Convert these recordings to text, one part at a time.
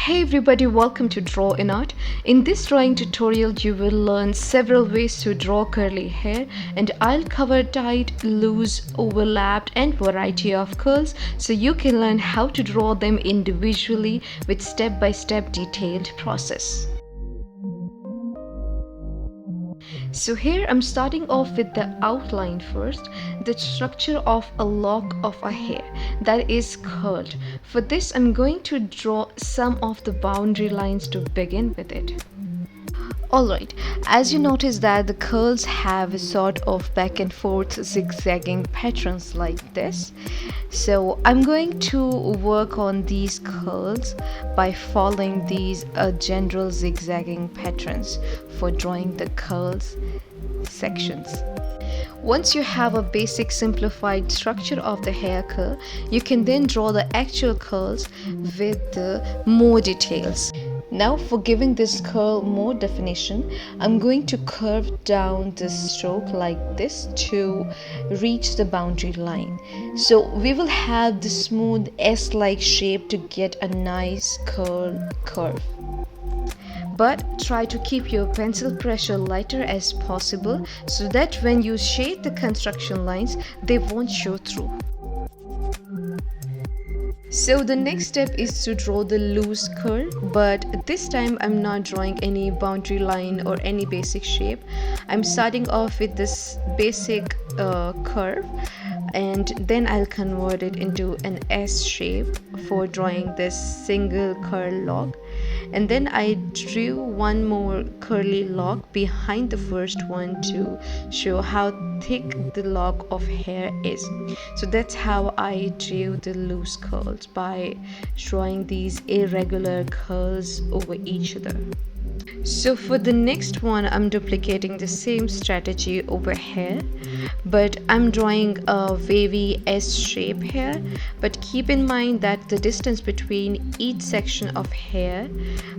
Hey everybody, welcome to Draw in Art. In this drawing tutorial, you will learn several ways to draw curly hair, and I'll cover tight, loose, overlapped and variety of curls so you can learn how to draw them individually with step-by-step detailed process. So here I'm starting off with the outline first, the structure of a lock of a hair that is curled. For this I'm going to draw some of the boundary lines to begin with it. Alright, as you notice that the curls have a sort of back and forth zigzagging patterns like this. So I'm going to work on these curls by following these general zigzagging patterns for drawing the curls sections. Once you have a basic simplified structure of the hair curl, you can then draw the actual curls with the more details. Now for giving this curl more definition, I'm going to curve down this stroke like this to reach the boundary line. So we will have the smooth S-like shape to get a nice curve. But try to keep your pencil pressure lighter as possible so that when you shade the construction lines, they won't show through. So the next step is to draw the loose curl, but this time I'm not drawing any boundary line or any basic shape. I'm starting off with this basic curve, and then I'll convert it into an S shape for drawing this single curl lock. And then I drew one more curly lock behind the first one to show how thick the lock of hair is. So that's how I drew the loose curls, by drawing these irregular curls over each other. So for the next one, I'm duplicating the same strategy over here, but I'm drawing a wavy S shape here. But keep in mind that the distance between each section of hair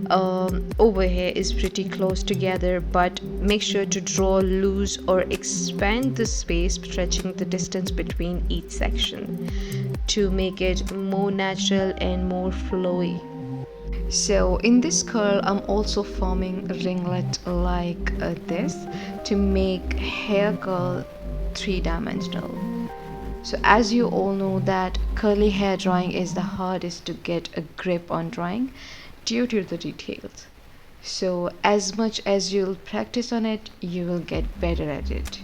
over here is pretty close together, but make sure to draw loose or expand the space, stretching the distance between each section to make it more natural and more flowy. So in this curl, I'm also forming a ringlet like this to make hair curl three-dimensional. So as you all know that curly hair drawing is the hardest to get a grip on drawing due to the details. So as much as you'll practice on it, you will get better at it.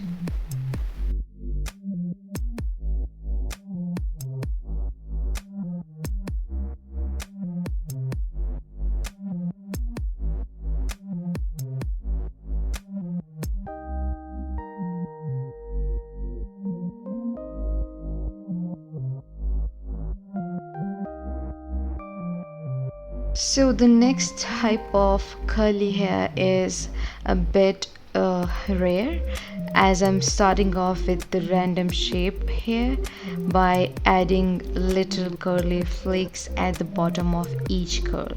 So the next type of curly hair is a bit rare, as I'm starting off with the random shape here by adding little curly flakes at the bottom of each curl.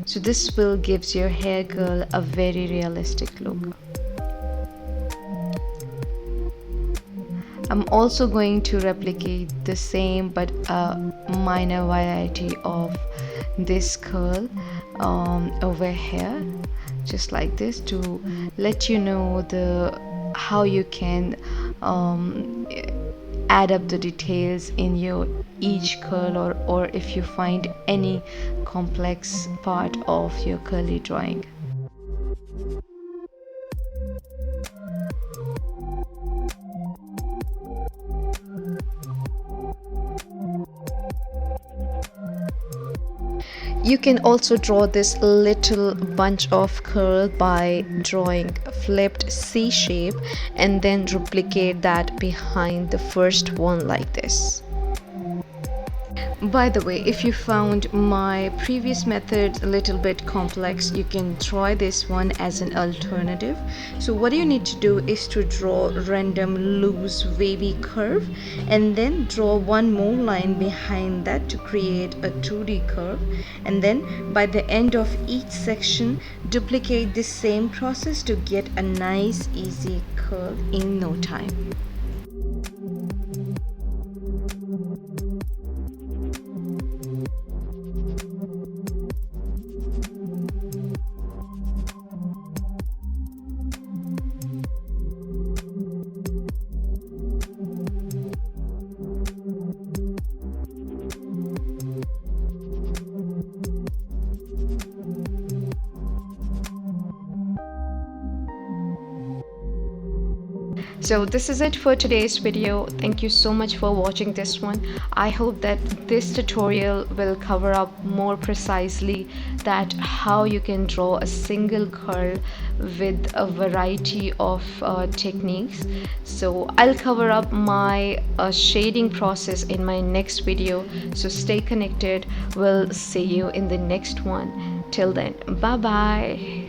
So this will gives your hair curl a very realistic look. I'm also going to replicate the same but a minor variety of this curl over here, just like this, to let you know how you can add up the details in your each curl, or if you find any complex part of your curly drawing. You can also draw this little bunch of curl by drawing a flipped C shape and then replicate that behind the first one like this. By the way, if you found my previous method a little bit complex, you can try this one as an alternative. So what you need to do is to draw random loose wavy curve and then draw one more line behind that to create a 2D curve, and then by the end of each section duplicate the same process to get a nice easy curve in no time. So this is it for today's video. Thank you so much for watching this one. I hope that this tutorial will cover up more precisely that how you can draw a single curl with a variety of techniques. So I'll cover up my shading process in my next video. So stay connected. We'll see you in the next one. Till then, bye bye.